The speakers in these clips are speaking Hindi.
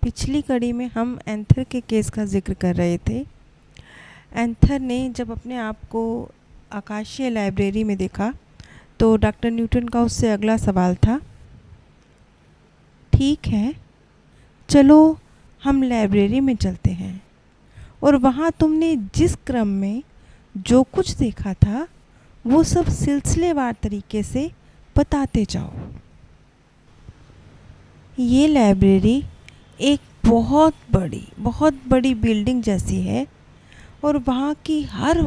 पिछली कड़ी में हम एंथर के केस का ज़िक्र कर रहे थे। एंथर ने जब अपने आप को आकाशीय लाइब्रेरी में देखा तो डॉक्टर न्यूटन का उससे अगला सवाल था, ठीक है, चलो हम लाइब्रेरी में चलते हैं और वहाँ तुमने जिस क्रम में जो कुछ देखा था वो सब सिलसिलेवार तरीके से बताते जाओ। ये लाइब्रेरी एक बहुत बड़ी बिल्डिंग जैसी है और वहाँ की हर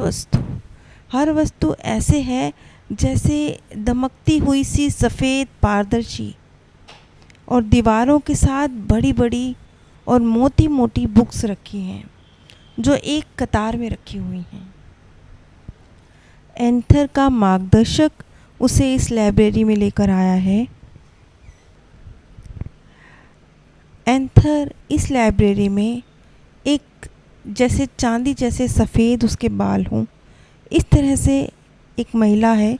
वस्तु ऐसे है जैसे दमकती हुई सी सफ़ेद पारदर्शी, और दीवारों के साथ बड़ी बड़ी और मोटी मोटी बुक्स रखी हैं जो एक कतार में रखी हुई हैं। एंथर का मार्गदर्शक उसे इस लाइब्रेरी में लेकर आया है। एंथर इस लाइब्रेरी में एक जैसे चांदी जैसे सफ़ेद उसके बाल हों, इस तरह से एक महिला है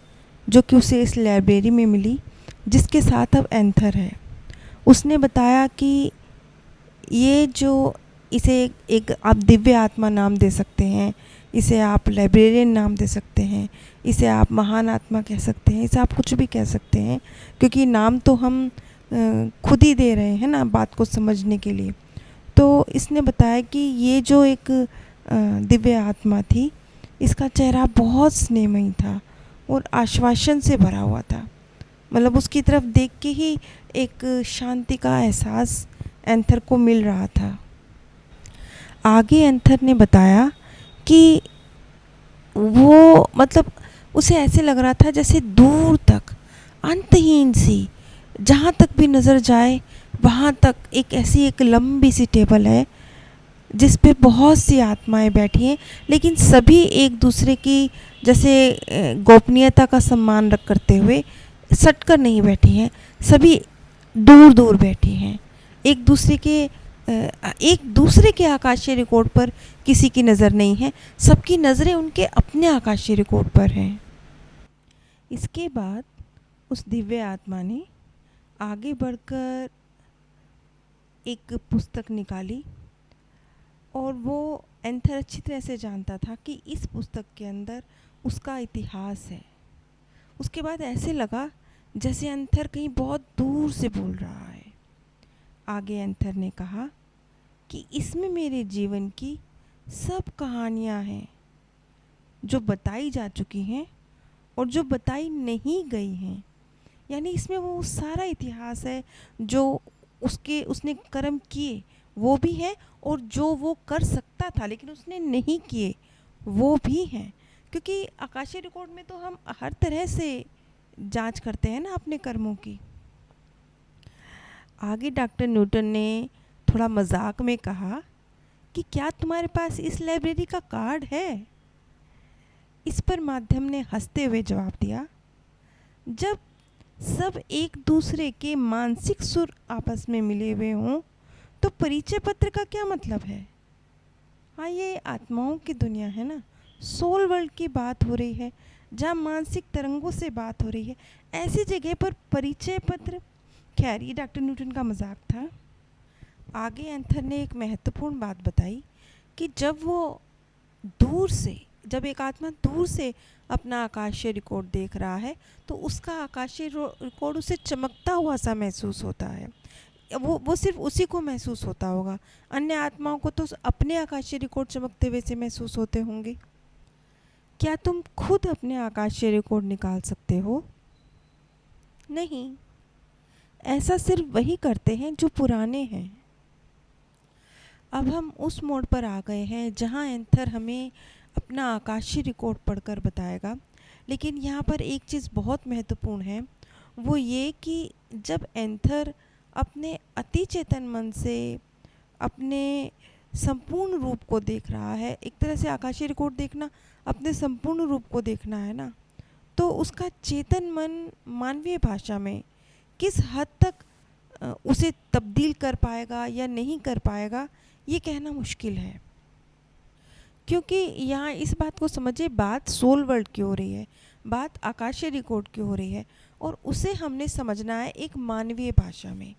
जो कि उसे इस लाइब्रेरी में मिली, जिसके साथ अब एंथर है। उसने बताया कि ये जो इसे एक आप दिव्य आत्मा नाम दे सकते हैं, इसे आप लाइब्रेरियन नाम दे सकते हैं, इसे आप महान आत्मा कह सकते हैं, इसे आप कुछ भी कह सकते हैं, क्योंकि नाम तो हम खुद ही दे रहे हैं ना बात को समझने के लिए। तो इसने बताया कि ये जो एक दिव्य आत्मा थी, इसका चेहरा बहुत स्नेहमयी था और आश्वासन से भरा हुआ था। मतलब उसकी तरफ देख के ही एक शांति का एहसास एंथर को मिल रहा था। आगे एंथर ने बताया कि वो मतलब उसे ऐसे लग रहा था जैसे दूर तक अंतहीन सी, जहाँ तक भी नज़र जाए वहाँ तक एक लंबी सी टेबल है जिस पे बहुत सी आत्माएं बैठी हैं, लेकिन सभी एक दूसरे की जैसे गोपनीयता का सम्मान रख करते हुए सटकर नहीं बैठी हैं, सभी दूर दूर बैठी हैं। एक दूसरे के आकाशीय रिकॉर्ड पर किसी की नज़र नहीं है, सबकी नज़रें उनके अपने आकाशीय रिकॉर्ड पर हैं। इसके बाद उस दिव्य आत्मा ने आगे बढ़कर एक पुस्तक निकाली और वो एंथर अच्छी तरह से जानता था कि इस पुस्तक के अंदर उसका इतिहास है। उसके बाद ऐसे लगा जैसे एंथर कहीं बहुत दूर से बोल रहा है। आगे एंथर ने कहा कि इसमें मेरे जीवन की सब कहानियाँ हैं जो बताई जा चुकी हैं और जो बताई नहीं गई हैं। यानी इसमें वो सारा इतिहास है जो उसने कर्म किए वो भी है, और जो वो कर सकता था लेकिन उसने नहीं किए वो भी हैं। क्योंकि आकाशीय रिकॉर्ड में तो हम हर तरह से जांच करते हैं ना अपने कर्मों की। आगे डॉक्टर न्यूटन ने थोड़ा मजाक में कहा कि क्या तुम्हारे पास इस लाइब्रेरी का कार्ड है? इस पर माध्यम ने हंसते हुए जवाब दिया, जब सब एक दूसरे के मानसिक सुर आपस में मिले हुए हों तो परिचय पत्र का क्या मतलब है? हाँ, ये आत्माओं की दुनिया है ना, सोल वर्ल्ड की बात हो रही है, जहाँ मानसिक तरंगों से बात हो रही है, ऐसी जगह पर परिचय पत्र। खैर, ये डॉक्टर न्यूटन का मजाक था। आगे एंथर ने एक महत्वपूर्ण बात बताई कि जब एक आत्मा दूर से अपना आकाशीय रिकॉर्ड देख रहा है तो उसका आकाशीय रिकॉर्ड उसे चमकता हुआ सा महसूस होता है। वो सिर्फ उसी को महसूस होता होगा, अन्य आत्माओं को तो अपने आकाशीय रिकॉर्ड चमकते हुए से महसूस होते होंगे। क्या तुम खुद अपने आकाशीय रिकॉर्ड निकाल सकते हो? नहीं, ऐसा सिर्फ वही करते हैं जो पुराने हैं। अब हम उस मोड़ पर आ गए हैं जहां एंथर हमें अपना आकाशीय रिकॉर्ड पढ़कर बताएगा। लेकिन यहाँ पर एक चीज़ बहुत महत्वपूर्ण है, वो ये कि जब एंथर अपने अति चेतन मन से अपने संपूर्ण रूप को देख रहा है, एक तरह से आकाशीय रिकॉर्ड देखना अपने संपूर्ण रूप को देखना है ना, तो उसका चेतन मन मानवीय भाषा में किस हद तक उसे तब्दील कर पाएगा या नहीं कर पाएगा, ये कहना मुश्किल है। क्योंकि यहाँ इस बात को समझे, बात सोल वर्ल्ड की हो रही है, बात आकाशीय रिकॉर्ड की हो रही है, और उसे हमने समझना है एक मानवीय भाषा में।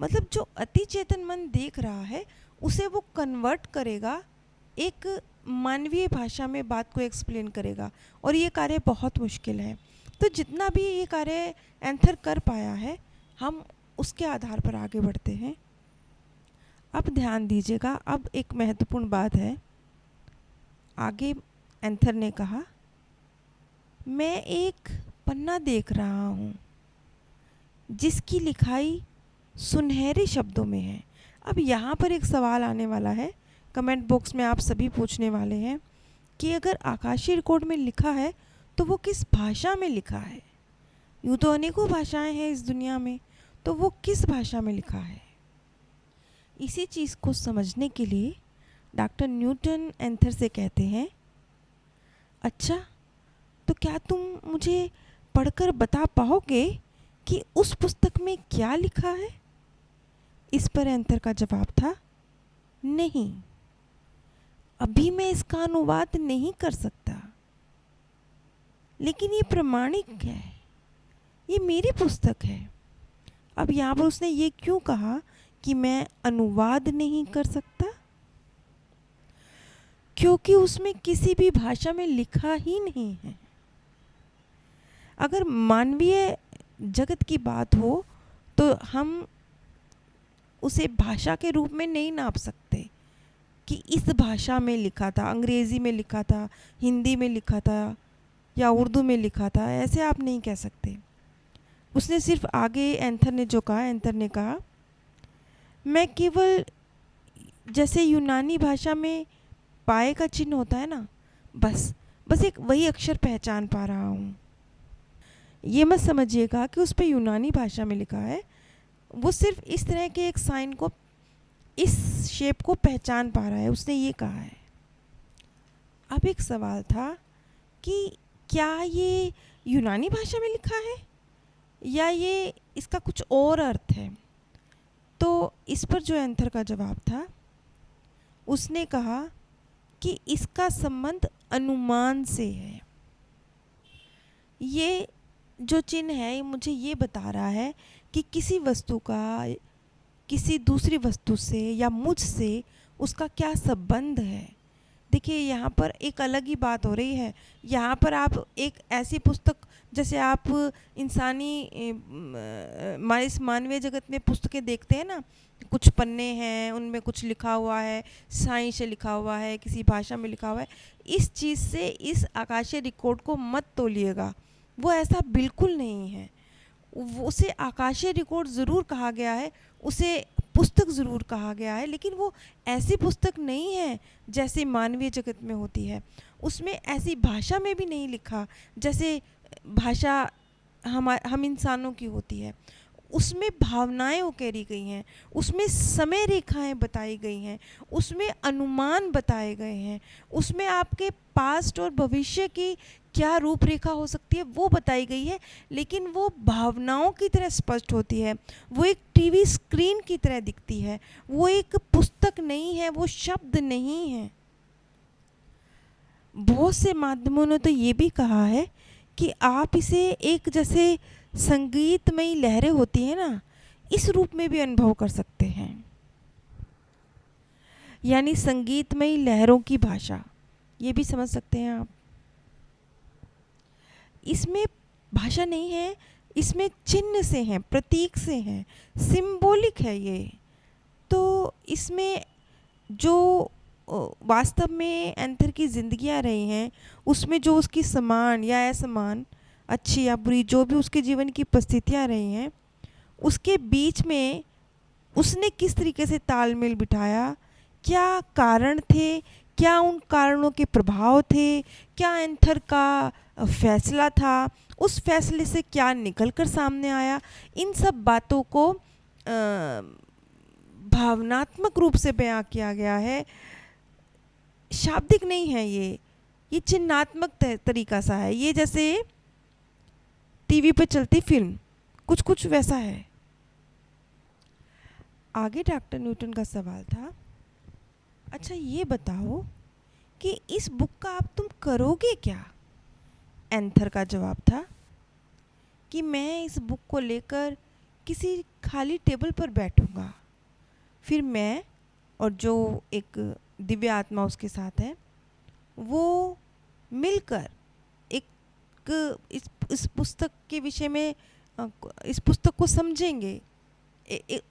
मतलब जो अति चेतन मन देख रहा है उसे वो कन्वर्ट करेगा, एक मानवीय भाषा में बात को एक्सप्लेन करेगा, और ये कार्य बहुत मुश्किल है। तो जितना भी ये कार्य एंथर कर पाया है, हम उसके आधार पर आगे बढ़ते हैं। अब ध्यान दीजिएगा, अब एक महत्वपूर्ण बात है। आगे एंथर ने कहा, मैं एक पन्ना देख रहा हूँ जिसकी लिखाई सुनहरे शब्दों में है। अब यहाँ पर एक सवाल आने वाला है, कमेंट बॉक्स में आप सभी पूछने वाले हैं कि अगर आकाशीय रिकॉर्ड में लिखा है तो वो किस भाषा में लिखा है। यूँ तो अनेकों भाषाएं हैं इस दुनिया में, तो वो किस भाषा में लिखा है। इसी चीज़ को समझने के लिए डॉक्टर न्यूटन एंथर से कहते हैं, अच्छा तो क्या तुम मुझे पढ़कर बता पाओगे कि उस पुस्तक में क्या लिखा है। इस पर एंथर का जवाब था, नहीं, अभी मैं इसका अनुवाद नहीं कर सकता, लेकिन ये प्रमाणिक है, ये मेरी पुस्तक है। अब यहाँ पर उसने ये क्यों कहा कि मैं अनुवाद नहीं कर सकता, क्योंकि उसमें किसी भी भाषा में लिखा ही नहीं है। अगर मानवीय जगत की बात हो तो हम उसे भाषा के रूप में नहीं नाप सकते कि इस भाषा में लिखा था, अंग्रेज़ी में लिखा था, हिंदी में लिखा था या उर्दू में लिखा था, ऐसे आप नहीं कह सकते। उसने सिर्फ आगे एंथर ने जो कहा, एंथर ने कहा, मैं केवल जैसे यूनानी भाषा में पाए का चिन्ह होता है ना, बस एक वही अक्षर पहचान पा रहा हूँ। ये मत समझिएगा कि उस पर यूनानी भाषा में लिखा है, वो सिर्फ इस तरह के एक साइन को, इस शेप को पहचान पा रहा है, उसने ये कहा है। अब एक सवाल था कि क्या ये यूनानी भाषा में लिखा है या ये इसका कुछ और अर्थ है। तो इस पर जो एंथर का जवाब था, उसने कहा कि इसका संबंध अनुमान से है। ये जो चिन्ह है ये मुझे ये बता रहा है कि किसी वस्तु का किसी दूसरी वस्तु से या मुझसे उसका क्या संबंध है। देखिए यहाँ पर एक अलग ही बात हो रही है। यहाँ पर आप एक ऐसी पुस्तक, जैसे आप इंसानी इस मानवीय जगत में पुस्तकें देखते हैं ना, कुछ पन्ने हैं, उनमें कुछ लिखा हुआ है, साई से लिखा हुआ है, किसी भाषा में लिखा हुआ है। इस चीज़ से इस आकाशीय रिकॉर्ड को मत तोलिएगा, वो ऐसा बिल्कुल नहीं है। उसे आकाशीय रिकॉर्ड ज़रूर कहा गया है, उसे पुस्तक ज़रूर कहा गया है, लेकिन वो ऐसी पुस्तक नहीं है जैसे मानवीय जगत में होती है। उसमें ऐसी भाषा में भी नहीं लिखा जैसे भाषा हम इंसानों की होती है। उसमें भावनाएं उकेरी गई हैं, उसमें समय रेखाएं बताई गई हैं, उसमें अनुमान बताए गए हैं, उसमें आपके पास्ट और भविष्य की क्या रूपरेखा हो सकती है वो बताई गई है, लेकिन वो भावनाओं की तरह स्पष्ट होती है, वो एक टीवी स्क्रीन की तरह दिखती है, वो एक पुस्तक नहीं है, वो शब्द नहीं है। बहुत से माध्यमों ने तो ये भी कहा है कि आप इसे एक जैसे संगीतमयी लहरें होती हैं ना, इस रूप में भी अनुभव कर सकते हैं, यानी संगीतमयी लहरों की भाषा, ये भी समझ सकते हैं आप। इसमें भाषा नहीं है, इसमें चिन्ह से हैं, प्रतीक से हैं, सिंबॉलिक है ये। तो इसमें जो वास्तव में एंथर की ज़िंदगियाँ रही हैं, उसमें जो उसकी समान या असमान, अच्छी या बुरी, जो भी उसके जीवन की परिस्थितियाँ रही हैं, उसके बीच में उसने किस तरीके से तालमेल बिठाया, क्या कारण थे, क्या उन कारणों के प्रभाव थे, क्या एंथर का फैसला था, उस फैसले से क्या निकल कर सामने आया, इन सब बातों को भावनात्मक रूप से बयां किया गया है। शाब्दिक नहीं है ये चिन्हात्मक तरीका सा है। ये जैसे टीवी पे चलती फिल्म, कुछ वैसा है। आगे डॉक्टर न्यूटन का सवाल था, अच्छा ये बताओ कि इस बुक का अब तुम करोगे क्या। एंथर का जवाब था कि मैं इस बुक को लेकर किसी खाली टेबल पर बैठूंगा। फिर मैं और जो एक दिव्य आत्मा उसके साथ है, वो मिलकर एक इस पुस्तक के विषय में इस पुस्तक को समझेंगे।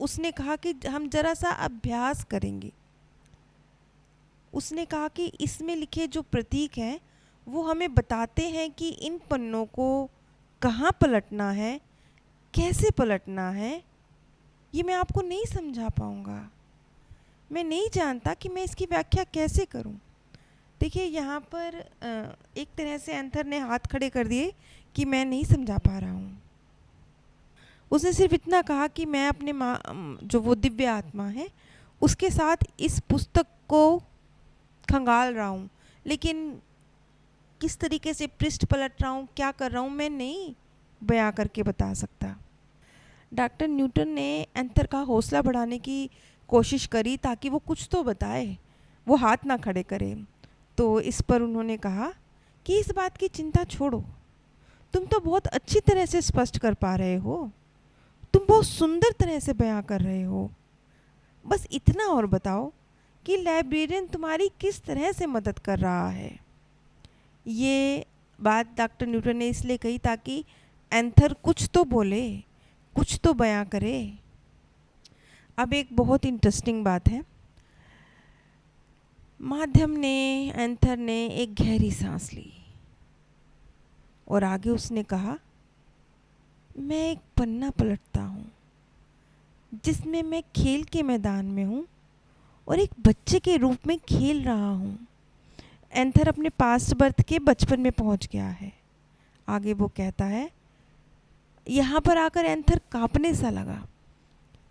उसने कहा कि हम जरा सा अभ्यास करेंगे। उसने कहा कि इसमें लिखे जो प्रतीक हैं वो हमें बताते हैं कि इन पन्नों को कहाँ पलटना है, कैसे पलटना है। ये मैं आपको नहीं समझा पाऊँगा। मैं नहीं जानता कि मैं इसकी व्याख्या कैसे करूं। देखिए यहाँ पर एक तरह से एंथर ने हाथ खड़े कर दिए कि मैं नहीं समझा पा रहा हूँ। उसने सिर्फ इतना कहा कि मैं अपने माँ जो वो दिव्य आत्मा है उसके साथ इस पुस्तक को खंगाल रहा हूँ, लेकिन किस तरीके से पृष्ठ पलट रहा हूँ, क्या कर रहा हूँ, मैं नहीं बयां करके बता सकता। डॉक्टर न्यूटन ने एंथर का हौसला बढ़ाने की कोशिश करी ताकि वो कुछ तो बताए, वो हाथ ना खड़े करे। तो इस पर उन्होंने कहा कि इस बात की चिंता छोड़ो, तुम तो बहुत अच्छी तरह से स्पष्ट कर पा रहे हो, तुम बहुत सुंदर तरह से बयां कर रहे हो। बस इतना और बताओ कि लाइब्रेरियन तुम्हारी किस तरह से मदद कर रहा है। ये बात डॉक्टर न्यूटन ने इसलिए कही ताकि एंथर कुछ तो बोले, कुछ तो बयां करे। अब एक बहुत इंटरेस्टिंग बात है। माध्यम ने, एंथर ने एक गहरी सांस ली और आगे उसने कहा, मैं एक पन्ना पलटता हूँ जिसमें मैं खेल के मैदान में हूँ और एक बच्चे के रूप में खेल रहा हूँ। एंथर अपने पास्ट बर्थ के बचपन में पहुँच गया है। आगे वो कहता है, यहाँ पर आकर एंथर कांपने सा लगा।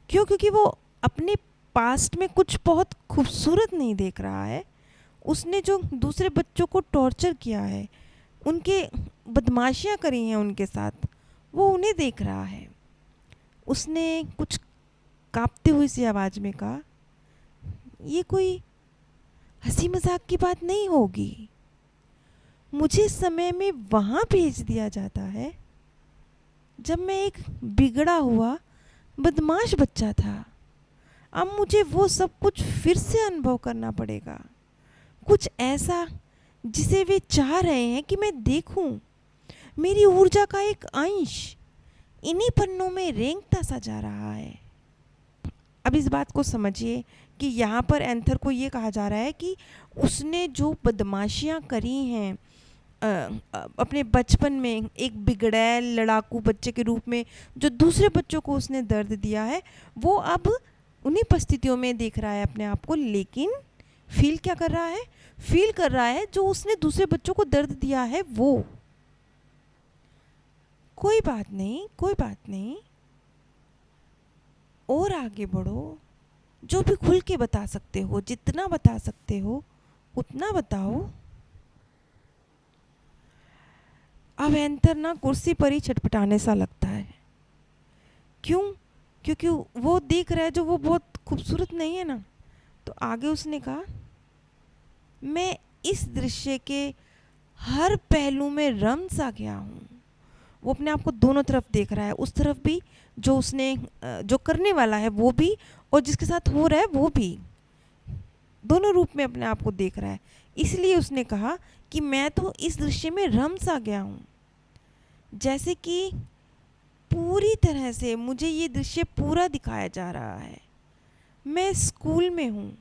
क्यों? क्योंकि वो अपने पास्ट में कुछ बहुत खूबसूरत नहीं देख रहा है। उसने जो दूसरे बच्चों को टॉर्चर किया है, उनके बदमाशियाँ करी हैं उनके साथ, वो उन्हें देख रहा है। उसने कुछ कांपते हुई सी आवाज़ में कहा, ये कोई हंसी मजाक की बात नहीं होगी। मुझे समय में वहाँ भेज दिया जाता है जब मैं एक बिगड़ा हुआ बदमाश बच्चा था। अब मुझे वो सब कुछ फिर से अनुभव करना पड़ेगा, कुछ ऐसा जिसे वे चाह रहे हैं कि मैं देखूं। मेरी ऊर्जा का एक अंश इन्हीं पन्नों में रेंगता सा जा रहा है। अब इस बात को समझिए कि यहाँ पर एंथर को ये कहा जा रहा है कि उसने जो बदमाशियाँ करी हैं अपने बचपन में, एक बिगड़ैल लड़ाकू बच्चे के रूप में जो दूसरे बच्चों को उसने दर्द दिया है, वो अब उन्हीं परिस्थितियों में देख रहा है अपने आप को। लेकिन फील क्या कर रहा है? फील कर रहा है जो उसने दूसरे बच्चों को दर्द दिया है वो। कोई बात नहीं, कोई बात नहीं, और आगे बढ़ो। जो भी खुल के बता सकते हो, जितना बता सकते हो उतना बताओ। अब एंथर ना कुर्सी पर ही छटपटाने सा लगता है। क्यों? क्योंकि वो देख रहा है जो वो बहुत खूबसूरत नहीं है ना। तो आगे उसने कहा, मैं इस दृश्य के हर पहलू में रम सा गया हूँ। वो अपने आप को दोनों तरफ देख रहा है, उस तरफ भी जो उसने जो करने वाला है वो भी, और जिसके साथ हो रहा है वो भी, दोनों रूप में अपने आप को देख रहा है। इसलिए उसने कहा कि मैं तो इस दृश्य में रम सा गया हूँ, जैसे कि पूरी तरह से मुझे ये दृश्य पूरा दिखाया जा रहा है। मैं स्कूल में हूँ,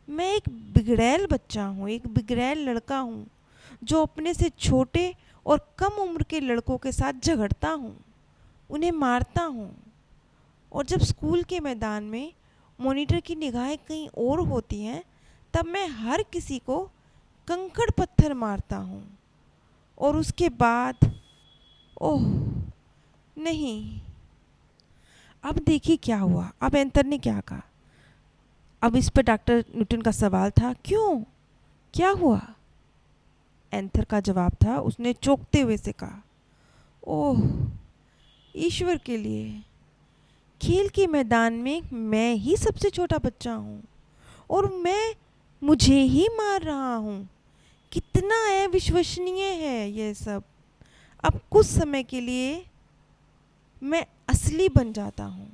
मैं एक बिगड़ैल बच्चा हूँ, एक बिगड़ैल लड़का हूँ जो अपने से छोटे और कम उम्र के लड़कों के साथ झगड़ता हूँ, उन्हें मारता हूँ। और जब स्कूल के मैदान में मॉनिटर की निगाहें कहीं और होती हैं, तब मैं हर किसी को कंकड़ पत्थर मारता हूँ। और उसके बाद ओह नहीं। अब देखिए क्या हुआ। अब एंथर ने क्या कहा। अब इस पर डॉक्टर न्यूटन का सवाल था, क्यों, क्या हुआ? एंथर का जवाब था, उसने चौंकते हुए से कहा, ओह ईश्वर के लिए, खेल के मैदान में मैं ही सबसे छोटा बच्चा हूँ और मैं मुझे ही मार रहा हूँ। कितना अविश्वसनीय है ये सब। अब कुछ समय के लिए मैं असली बन जाता हूँ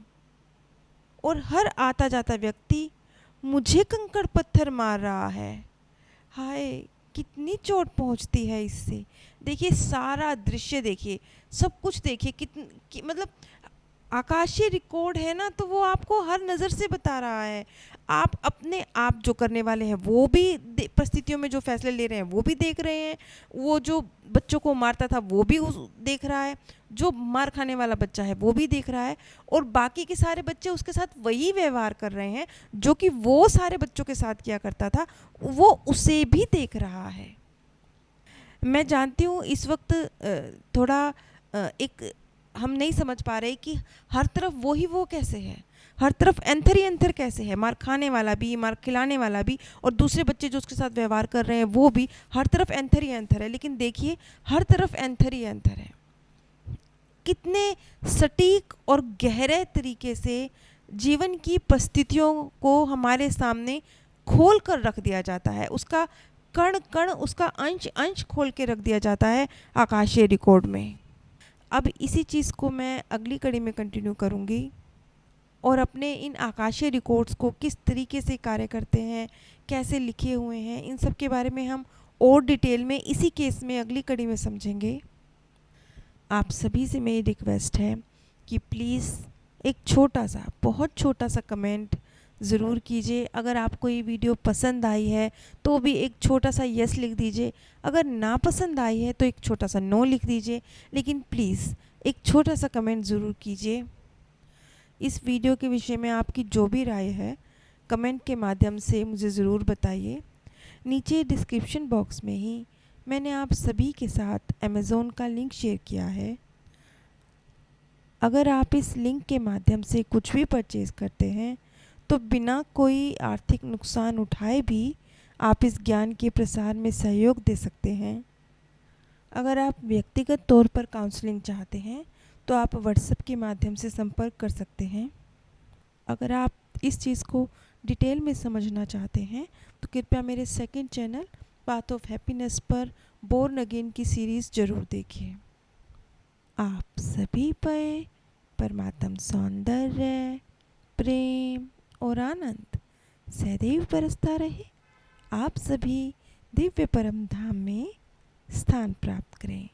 और हर आता जाता व्यक्ति मुझे कंकड़ पत्थर मार रहा है। हाय, कितनी चोट पहुंचती है इससे। देखिए सारा दृश्य देखिए, सब कुछ देखिए, मतलब आकाशीय रिकॉर्ड है ना, तो वो आपको हर नज़र से बता रहा है। आप अपने आप जो करने वाले हैं वो भी परिस्थितियों में जो फैसले ले रहे हैं वो भी देख रहे हैं। वो जो बच्चों को मारता था वो भी देख रहा है, जो मार खाने वाला बच्चा है वो भी देख रहा है, और बाकी के सारे बच्चे उसके साथ वही व्यवहार कर रहे हैं जो कि वो सारे बच्चों के साथ किया करता था, वो उसे भी देख रहा है। मैं जानती हूँ इस वक्त थोड़ा एक हम नहीं समझ पा रहे कि हर तरफ वो कैसे है, हर तरफ एंथर ही एंथर कैसे है, मार खाने वाला भी, मार खिलाने वाला भी, और दूसरे बच्चे जो उसके साथ व्यवहार कर रहे हैं वो भी, हर तरफ एंथर ही एंथर है। लेकिन देखिए हर तरफ एंथर ही एंथर है। कितने सटीक और गहरे तरीके से जीवन की परिस्थितियों को हमारे सामने खोल कर रख दिया जाता है, उसका कण कण, उसका अंश अंश खोल के रख दिया जाता है आकाशीय रिकॉर्ड में। अब इसी चीज़ को मैं अगली कड़ी में कंटिन्यू करूँगी, और अपने इन आकाशीय रिकॉर्ड्स को किस तरीके से कार्य करते हैं, कैसे लिखे हुए हैं, इन सब के बारे में हम और डिटेल में इसी केस में अगली कड़ी में समझेंगे। आप सभी से मेरी रिक्वेस्ट है कि प्लीज़ एक छोटा सा, बहुत छोटा सा कमेंट ज़रूर कीजिए। अगर आपको ये वीडियो पसंद आई है तो भी एक छोटा सा यस लिख दीजिए, अगर ना पसंद आई है तो एक छोटा सा नो लिख दीजिए, लेकिन प्लीज़ एक छोटा सा कमेंट ज़रूर कीजिए। इस वीडियो के विषय में आपकी जो भी राय है कमेंट के माध्यम से मुझे ज़रूर बताइए। नीचे डिस्क्रिप्शन बॉक्स में ही मैंने आप सभी के साथ अमेज़ॉन का लिंक शेयर किया है। अगर आप इस लिंक के माध्यम से कुछ भी परचेज़ करते हैं तो बिना कोई आर्थिक नुकसान उठाए भी आप इस ज्ञान के प्रसार में सहयोग दे सकते हैं। अगर आप व्यक्तिगत तौर पर काउंसलिंग चाहते हैं तो आप व्हाट्सएप के माध्यम से संपर्क कर सकते हैं। अगर आप इस चीज़ को डिटेल में समझना चाहते हैं तो कृपया मेरे second channel path of happiness पर बोर्न अगेन की सीरीज़ ज़रूर देखिए। आप सभी पर परमात्म सौंदर्य, प्रेम और आनंद सदैव बरसता रहे। आप सभी दिव्य परम धाम में स्थान प्राप्त करें।